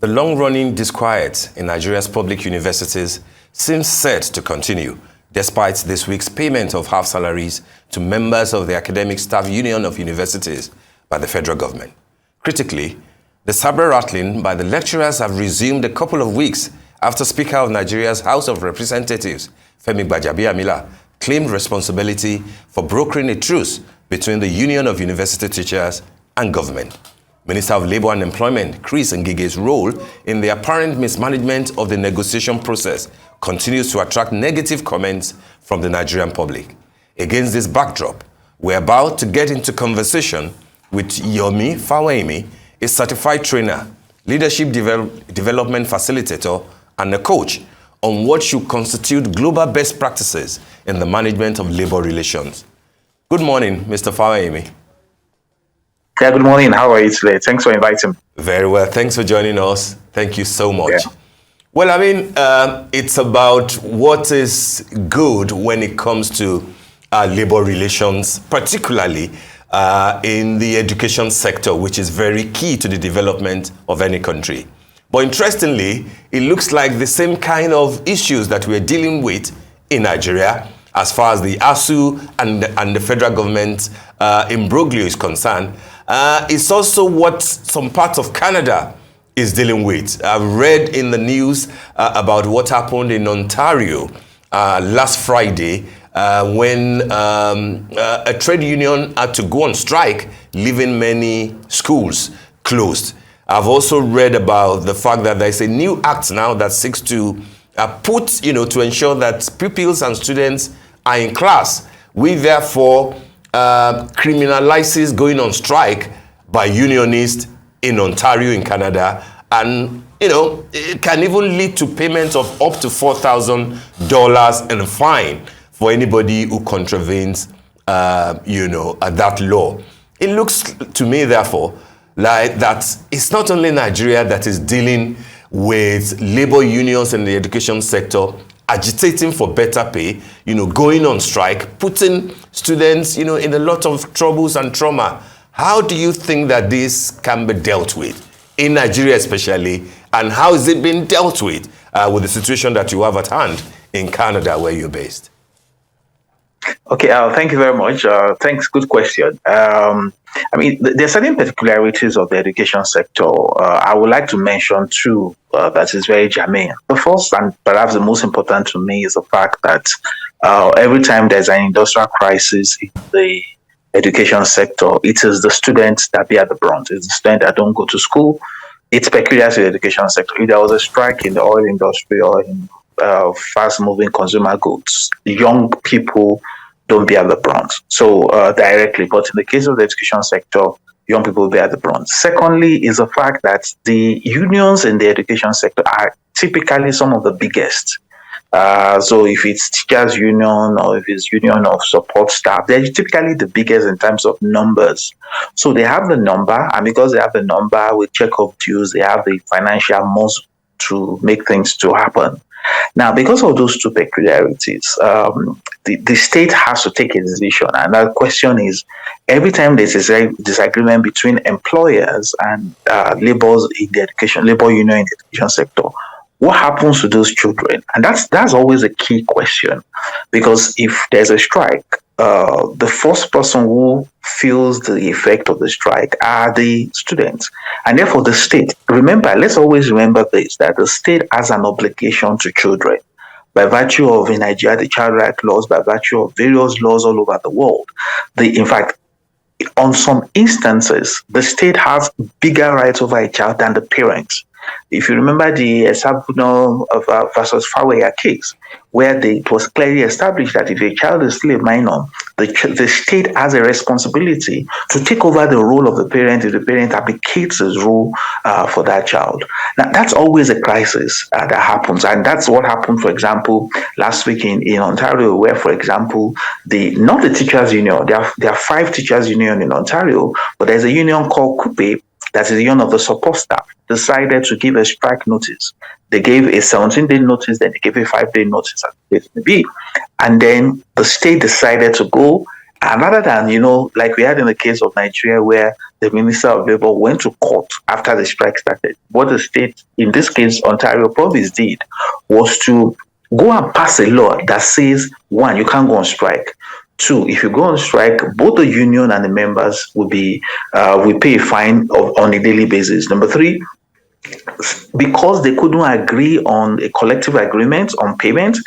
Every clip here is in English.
The long-running disquiet in Nigeria's public universities seems set to continue, despite this week's payment of half salaries to members of the Academic Staff Union of Universities by the federal government. Critically, the sabre rattling by the lecturers have resumed a couple of weeks after Speaker of Nigeria's House of Representatives, Femi Gbajabiamila, claimed responsibility for brokering a truce between the Union of University Teachers and government. Minister of Labour and Employment, Chris Ngige's role in the apparent mismanagement of the negotiation process continues to attract negative comments from the Nigerian public. Against this backdrop, we're about to get into conversation with Yomi Fawehinmi, a certified trainer, leadership development facilitator, and a coach on what should constitute global best practices in the management of labor relations. Good morning, Mr. Fawehinmi. Yeah, good morning. How are you today? Thanks for inviting me. Very well. Thanks for joining us. Thank you so much. Yeah. Well, I mean, it's about what is good when it comes to labor relations, particularly in the education sector, which is very key to the development of any country. But interestingly, it looks like the same kind of issues that we're dealing with in Nigeria, as far as the ASUU and the federal government imbroglio is concerned, it's also what some parts of Canada is dealing with. I've read in the news about what happened in Ontario last Friday when a trade union had to go on strike, leaving many schools closed. I've also read about the fact that there's a new act now that seeks to to ensure that pupils and students are in class. We therefore criminalizes going on strike by unionists in Ontario in Canada, and it can even lead to payment of up to $4,000 in a fine for anybody who contravenes that law. It looks to me therefore like that it's not only Nigeria that is dealing with labor unions in the education sector agitating for better pay, going on strike, putting students, in a lot of troubles and trauma. How do you think that this can be dealt with, in Nigeria especially, and how is it being dealt with the situation that you have at hand in Canada, where you're based? Okay, thank you very much. Thanks, good question. There are certain particularities of the education sector. I would like to mention two that is very germane. The first, and perhaps the most important to me, is the fact that every time there's an industrial crisis in the education sector, it is the students that bear the brunt. It's the students that don't go to school. It's peculiar to the education sector. If there was a strike in the oil industry or in fast-moving consumer goods, young people don't bear the brunt directly. But in the case of the education sector, young people bear the brunt. Secondly, is the fact that the unions in the education sector are typically some of the biggest. So if it's teachers union or if it's union of support staff, they're typically the biggest in terms of numbers. So they have the number, and because they have the number with check of dues, they have the financial muscle to make things to happen. Now, because of those two peculiarities, the state has to take a decision. And that question is, every time there's a disagreement between employers and labor union in the education sector, what happens to those children? And that's always a key question, because if there's a strike, the first person who feels the effect of the strike are the students, and therefore the state. Let's always remember this, that the state has an obligation to children by virtue of, in Nigeria, the child rights laws, by virtue of various laws all over the world. In fact, on some instances, the state has bigger rights over a child than the parents. If you remember the example of versus Fawehinmi case, where it was clearly established that if a child is still a minor, the state has a responsibility to take over the role of the parent if the parent abdicates his role for that child. Now, that's always a crisis that happens. And that's what happened, for example, last week in Ontario, where, for example, not the teachers union, there are 5 teachers union in Ontario, but there's a union called CUPE, that is the union of the support staff, decided to give a strike notice. They gave a 17-day notice, then they gave a 5-day notice, as the case may be. And then the state decided to go And rather than, like we had in the case of Nigeria, where the Minister of Labour went to court after the strike started, what the state, in this case, Ontario Province, did was to go and pass a law that says, one, you can't go on strike. Two, if you go on strike, both the union and the members will pay a fine on a daily basis. Number three, because they couldn't agree on a collective agreement on payment,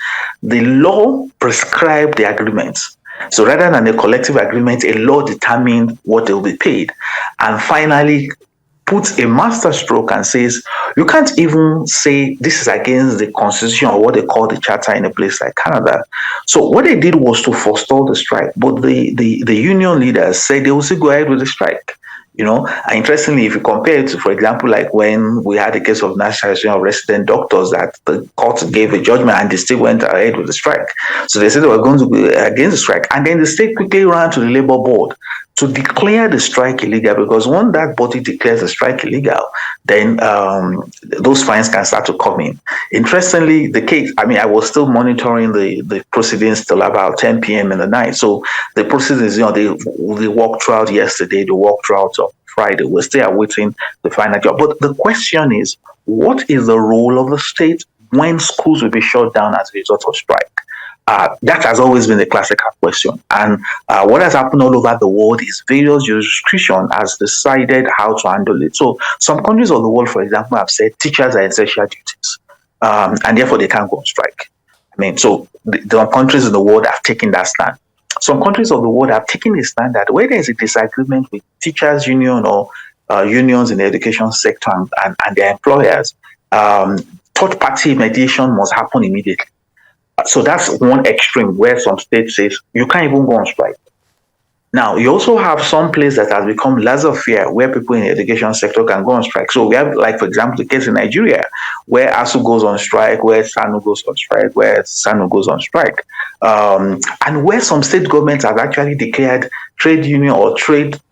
the law prescribed the agreements. So rather than a collective agreement, a law determined what they will be paid. And finally, puts a master stroke and says, you can't even say this is against the constitution or what they call the charter in a place like Canada. So what they did was to forestall the strike. But the union leaders said they will still go ahead with the strike. And interestingly, if you compare it to, for example, like when we had the case of National Association of Resident Doctors, that the court gave a judgment and they still went ahead with the strike. So they said they were going to go against the strike. And then the state quickly ran to the labor board to declare the strike illegal, because when that body declares the strike illegal, then those fines can start to come in. Interestingly, the case, I was still monitoring the proceedings till about 10 p.m. in the night. So the proceedings, they walked throughout yesterday, they walked throughout on Friday. We're still awaiting the final job. But the question is, what is the role of the state when schools will be shut down as a result of strike? That has always been the classical question. And what has happened all over the world is various jurisdiction has decided how to handle it. So some countries of the world, for example, have said teachers are essential duties, and therefore they can't go on strike. So the countries in the world have taken that stand. Some countries of the world have taken a stand that where there is a disagreement with teachers' union or unions in the education sector and their employers, third-party mediation must happen immediately. So that's one extreme where some states say you can't even go on strike. Now, you also have some place that has become laissez-faire where people in the education sector can go on strike. So we have, like, for example, the case in Nigeria where ASUU goes on strike, where SANU goes on strike, where SANU goes on strike. And where some state governments have actually declared trade union or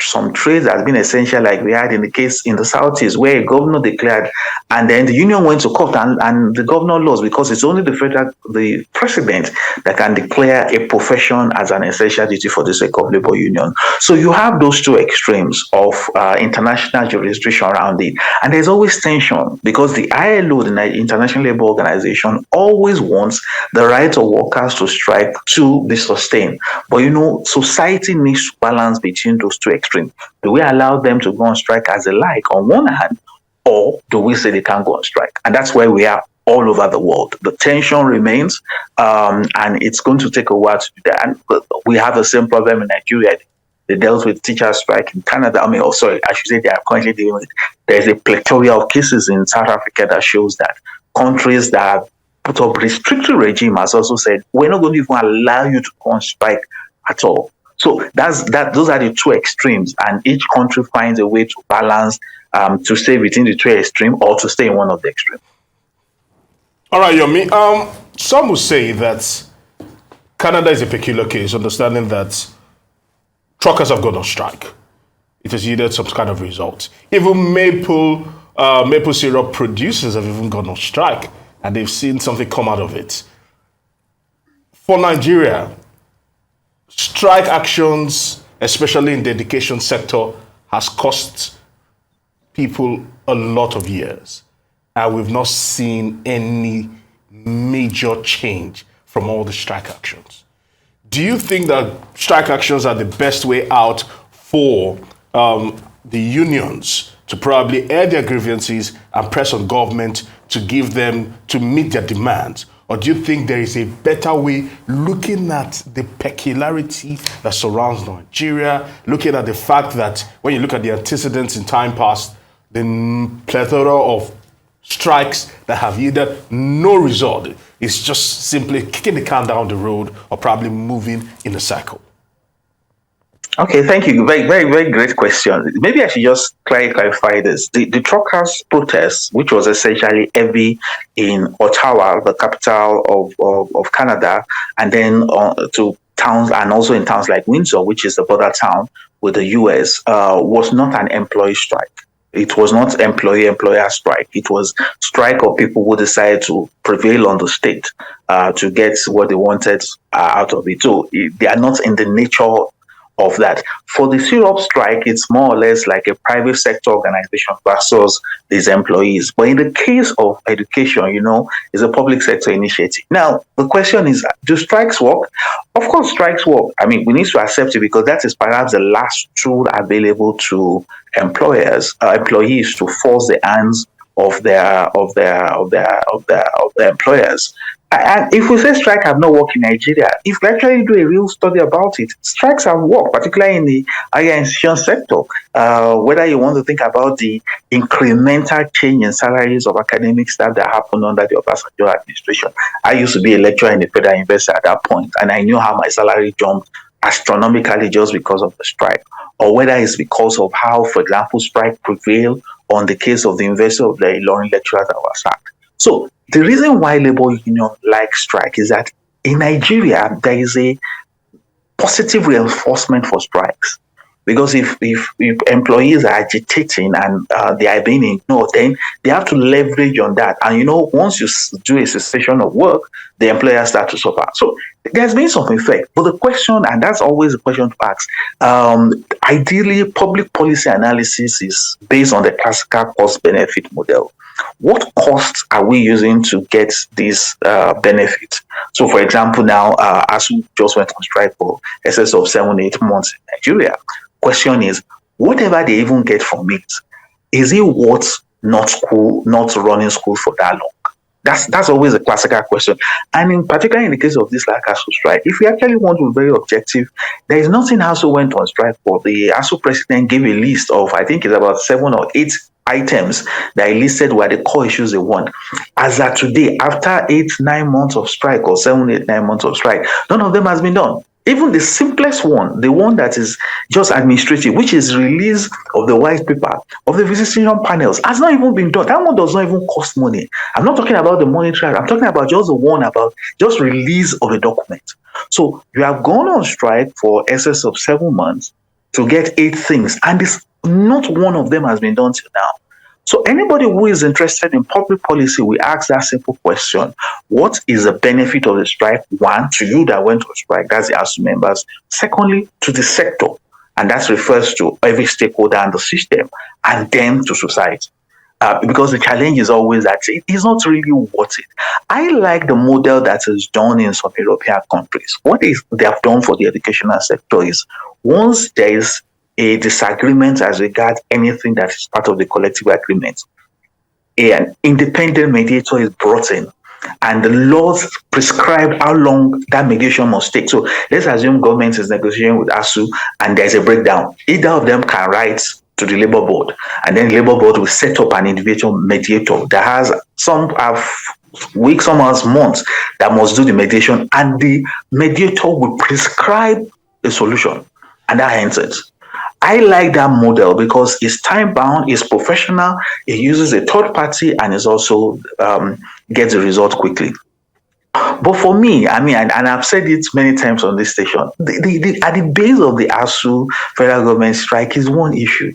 some trades has been essential, like we had in the case in the Southeast, where a governor declared, and then the union went to court and the governor lost, because it's only the president that can declare a profession as an essential duty for the sake of labor union. So you have those two extremes of international jurisdiction around it. And there's always tension, because the ILO, the International Labour Organization, always wants the right of workers to strike to be sustained. But society needs to balance between those two extremes. Do we allow them to go on strike as they like on one hand, or do we say they can't go on strike? And that's where we are all over the world. The tension remains, and it's going to take a while to do that. And we have the same problem in Nigeria. They dealt with teachers' strike in Canada. I should say they are currently dealing with it. There's a plethora of cases in South Africa that shows that countries that have put up restrictive regime has also said, we're not going to even allow you to go on strike at all. So those are the two extremes, and each country finds a way to balance to stay within the two extremes or to stay in one of the extremes. All right, Yomi. Some will say that Canada is a peculiar case, understanding that truckers have gone on strike. It has yielded some kind of result. Even maple syrup producers have even gone on strike, and they've seen something come out of it. For Nigeria, strike actions, especially in the education sector, has cost people a lot of years. And we've not seen any major change from all the strike actions. Do you think that strike actions are the best way out for the unions to probably air their grievances and press on government to meet their demands? Or do you think there is a better way, looking at the peculiarity that surrounds Nigeria, looking at the fact that when you look at the antecedents in time past, the plethora of strikes that have yielded no result, it's just simply kicking the can down the road or probably moving in a cycle? Okay, thank you. Very, very, very great question. Maybe I should just clarify this. The truckers' protest, which was essentially heavy in Ottawa, the capital of Canada, and then to towns, and also in towns like Windsor, which is the border town with the US, was not an employee strike. It was not employer strike. It was strike of people who decided to prevail on the state to get what they wanted out of it. So they are not in the nature of that. For the syrup strike, it's more or less like a private sector organization versus these employees. But in the case of education, it's a public sector initiative. Now, the question is, do strikes work? Of course, strikes work. I mean, we need to accept it because that is perhaps the last tool available to employees to force the hands of their employers. And if we say strike have not worked in Nigeria, if we actually do a real study about it, strikes have worked, particularly in the higher institution sector. Whether you want to think about the incremental change in salaries of academic staff that happened under the Obasanjo administration. I used to be a lecturer in the Federal University at that point, and I knew how my salary jumped astronomically just because of the strike, or whether it's because of how, for example, strike prevailed on the case of the University of the Ilorin lecturers that were sacked. So the reason why labor union like strike is that in Nigeria there is a positive reinforcement for strikes. Because if employees are agitating and they are being ignored, then they have to leverage on that. And once you do a cessation of work, the employer starts to suffer. So there's been some effect. But the question, and that's always the question to ask, ideally, public policy analysis is based on the classical cost-benefit model. What costs are we using to get these benefits? So, for example, now ASUU just went on strike for excess of 7-8 months in Nigeria. Question is, whatever they even get from it, is it worth not running school for that long? That's always a classical question. And in particular in the case of this like ASUU strike, if we actually want to be very objective, there is nothing ASUU went on strike for. The ASUU president gave a list of, I think it's about 7 or 8 items that he listed were the core issues they want. As of today, after 8-9 months of strike, or 7-8-9 months of strike, none of them has been done. Even the simplest one, the one that is just administrative, which is release of the white paper of the visitation panels, has not even been done. That one does not even cost money. I'm not talking about the monetary. I'm talking about just the one about just release of a document. So you have gone on strike for excess of 7 months to get 8 things, and not one of them has been done till now. So anybody who is interested in public policy, we ask that simple question: what is the benefit of the strike? One, to you that went on strike, that's the ASUU members. Secondly, to the sector, and that refers to every stakeholder in the system, and then to society. Because the challenge is always that it is not really worth it. I like the model that is done in some European countries. What they have done for the educational sector is, once there is a disagreement as regards anything that is part of the collective agreement, an independent mediator is brought in, and the laws prescribe how long that mediation must take. So let's assume government is negotiating with ASUU and there's a breakdown. Either of them can write to the labor board, and then the labor board will set up an individual mediator that has some have weeks, some has months, that must do the mediation, and the mediator will prescribe a solution, and that ends it. I like that model because it's time bound, it's professional, it uses a third party, and it also gets the result quickly. But for me, I mean, and I've said it many times on this station, at the base of the ASUU federal government strike is one issue.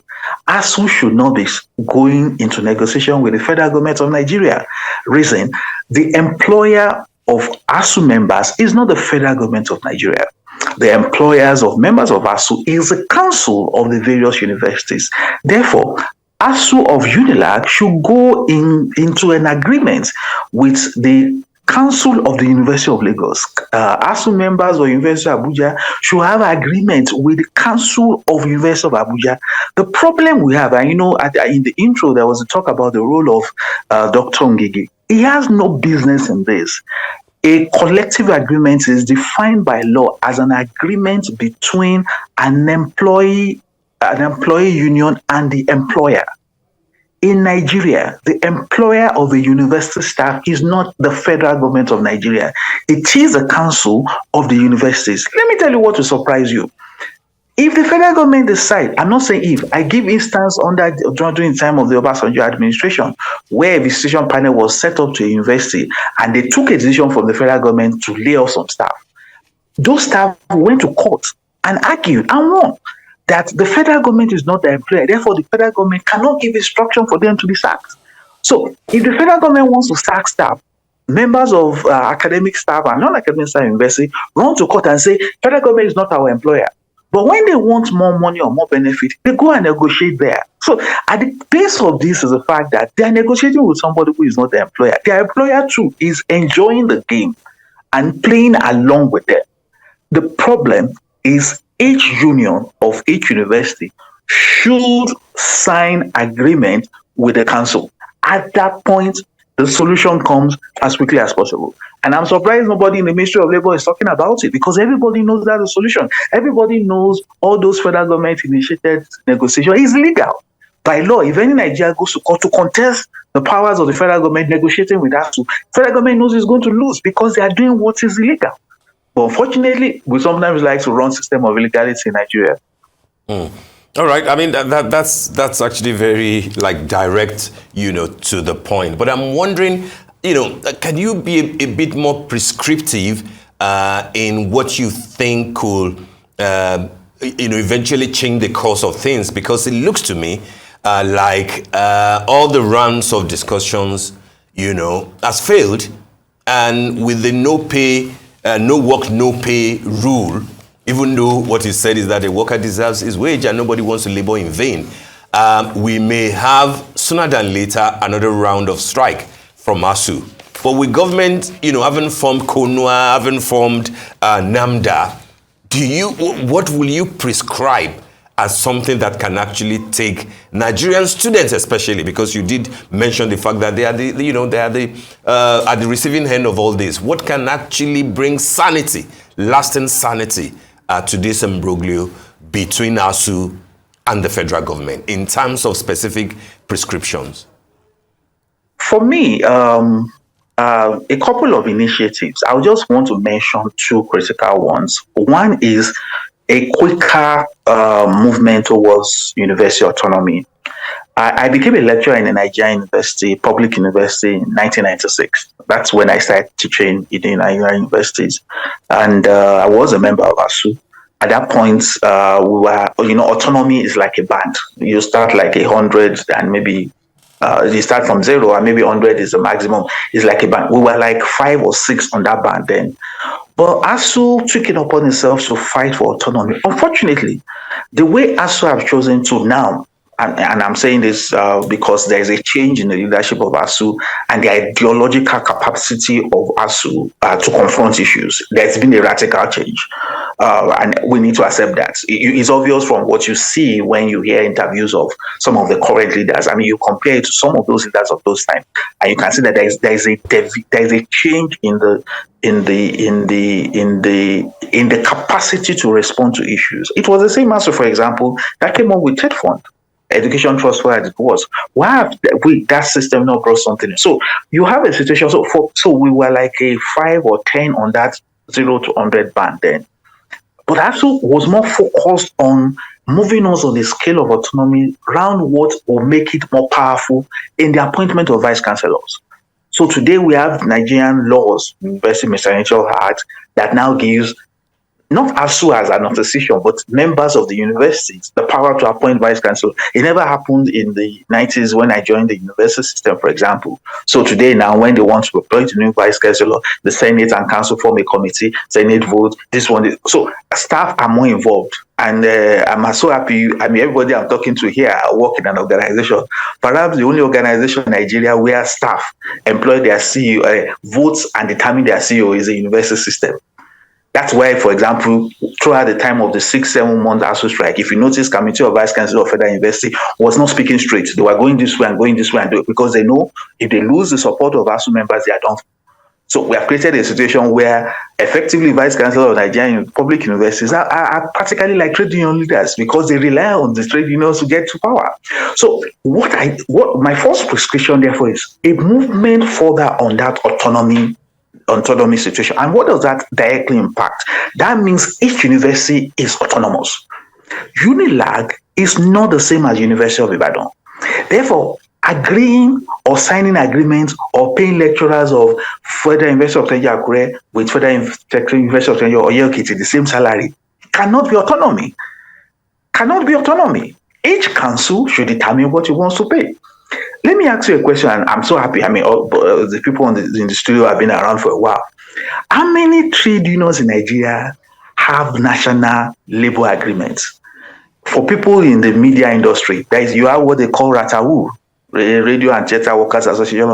ASUU should not be going into negotiation with the federal government of Nigeria. Reason, the employer of ASUU members is not the federal government of Nigeria. The employers of members of ASUU is the council of the various universities. Therefore, ASUU of UNILAG should go into an agreement with the Council of the University of Lagos. ASUU members of University of Abuja should have agreement with the Council of University of Abuja. The problem we have, and in the intro, there was a talk about the role of Dr. Ngigi. He has no business in this. A collective agreement is defined by law as an agreement between an employee union and the employer. In Nigeria, the employer of the university staff is not the federal government of Nigeria. It is the council of the universities. Let me tell you what will surprise you. If the federal government decide, I'm not saying if, I give instance during the time of the Obasanjo administration, where a visitation panel was set up to a university and they took a decision from the federal government to lay off some staff. Those staff went to court and argued and won that the federal government is not the employer. Therefore, the federal government cannot give instruction for them to be sacked. So if the federal government wants to sack staff, members of academic staff and non-academic staff in university run to court and say, federal government is not our employer. But when they want more money or more benefit, they go and negotiate there. So at the base of this is the fact that they are negotiating with somebody who is not the employer. Their employer too is enjoying the game and playing along with them. The problem is each union of each university should sign agreement with the council. At that point, the solution comes as quickly as possible. And I'm surprised nobody in the Ministry of Labor is talking about it, because everybody knows that's the solution. Everybody knows all those federal government initiated negotiation is legal. By law, if any Nigeria goes to court to contest the powers of the federal government negotiating with ASUU, federal government knows it's going to lose because they are doing what is illegal. But unfortunately, we sometimes like to run system of illegality in Nigeria. All right. I mean, that's actually very like direct, to the point. But I'm wondering, can you be a bit more prescriptive in what you think could, eventually change the course of things? Because it looks to me like all the rounds of discussions, has failed, and with the no pay, no work, no pay rule. Even though what is said is that a worker deserves his wage and nobody wants to labor in vain, we may have sooner than later another round of strike from ASUU. But with government, having formed KONUA, having formed NAMDA, what will you prescribe as something that can actually take Nigerian students, especially because you did mention the fact that they are at the receiving end of all this? What can actually bring sanity, lasting sanity, to this imbroglio between ASUU and the federal government in terms of specific prescriptions? For me, a couple of initiatives. I just want to mention two critical ones. One is a quicker movement towards university autonomy. I became a lecturer in a Nigerian university, public university, in 1996. That's when I started teaching in the Nigerian universities. And I was a member of ASUU. At that point, we were, autonomy is like a band. You start like 100 and maybe you start from 0 and maybe 100 is the maximum. It's like a band. We were like 5 or 6 on that band then. But ASUU took it upon itself to fight for autonomy. Unfortunately, the way ASUU have chosen to now, and I'm saying this because there is a change in the leadership of ASUU and the ideological capacity of ASUU to confront issues. There's been a radical change, and we need to accept that. It's obvious from what you see when you hear interviews of some of the current leaders. I mean, you compare it to some of those leaders of those times, and you can see that there is a change in the capacity to respond to issues. It was the same ASUU, for example, that came up with TED Fund. Education trust where it was. Why have that system not brought something? So you have a situation. So we were like a 5 or 10 on that 0 to 100 band then. But ASUU was more focused on moving us on the scale of autonomy around what will make it more powerful in the appointment of vice chancellors. So today we have Nigerian laws, University Ministerial Act, that now gives not ASUU as an association, but members of the universities, the power to appoint vice chancellor. It never happened in the 90s when I joined the university system, for example. So today now, when they want to appoint a new vice chancellor, the Senate and council form a committee, Senate vote, this one. So staff are more involved. And I'm so happy. I mean, everybody I'm talking to here work in an organization, perhaps the only organization in Nigeria where staff employ their CEO, votes and determine their CEO is the university system. That's why, for example, throughout the time of the 6-7 month ASUU strike, if you notice, Committee of Vice Chancellor of Federal University was not speaking straight. They were going this way and going this way, and because they know if they lose the support of ASUU members, they are done. So we have created a situation where effectively Vice Chancellor of Nigerian public universities are practically like trade union leaders because they rely on the trade unions to get to power. So what my first prescription therefore is a movement further on that autonomy situation. And what does that directly impact? That means each university is autonomous. UNILAG is not the same as University of Ibadan. Therefore, agreeing or signing agreements or paying lecturers of Federal University of Nigeria with Federal University of Nigeria or Yelkiti the same salary cannot be autonomy. Cannot be autonomy. Each council should determine what it wants to pay. Let me ask you a question, and I'm so happy. I mean, the people in the studio have been around for a while. How many trade unions in Nigeria have national labor agreements. For people in the media industry, you have what they call RATAWU, Radio and Theatre Workers Association.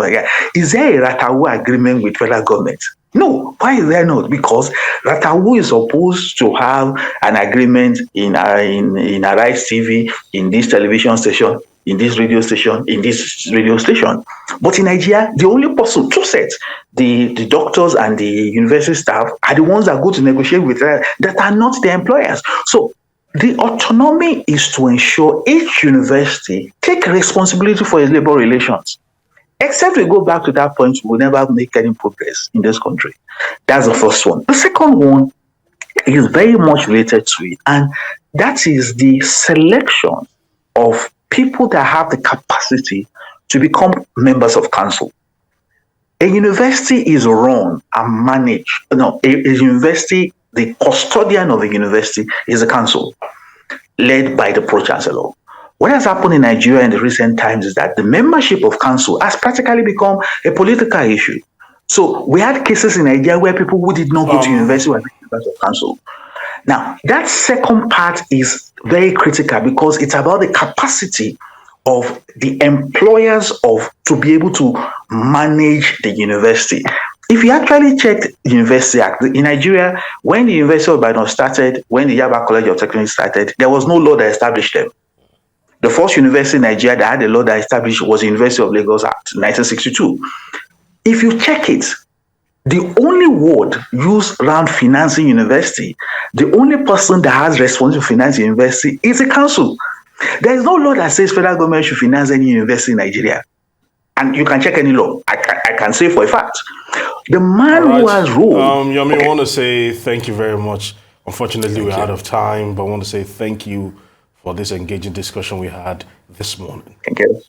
Is there a RATAWU agreement with federal government? No. Why is there not? Because RATAWU is supposed to have an agreement in Arise TV, in this television station, in this radio station, in this radio station. But in Nigeria, the only person, two sets, the doctors and the university staff are the ones that go to negotiate with that are not the employers. So the autonomy is to ensure each university take responsibility for its labor relations. Except we go back to that point, we'll never make any progress in this country. That's the first one. The second one is very much related to it, and that is the selection of people that have the capacity to become members of council. A university is run and managed. No, a university, the custodian of a university is a council led by the pro-chancellor. What has happened in Nigeria in the recent times is that the membership of council has practically become a political issue. So we had cases in Nigeria where people who did not go to university were members of council. Now, that second part is very critical because it's about the capacity of the employers to be able to manage the university. If you actually check the University Act, in Nigeria, when the University of Ibadan started, when the Yaba College of Technology started, there was no law that established them. The first university in Nigeria that had a law that established was the University of Lagos Act, 1962. If you check it, the only word used around financing university, the only person that has responsibility to finance university is the council. There is no law that says federal government should finance any university in Nigeria. And you can check any law. I can say for a fact. The man who has ruled... Yomi, I want to say thank you very much. Unfortunately, we're out of time, but I want to say thank you for this engaging discussion we had this morning. Thank you.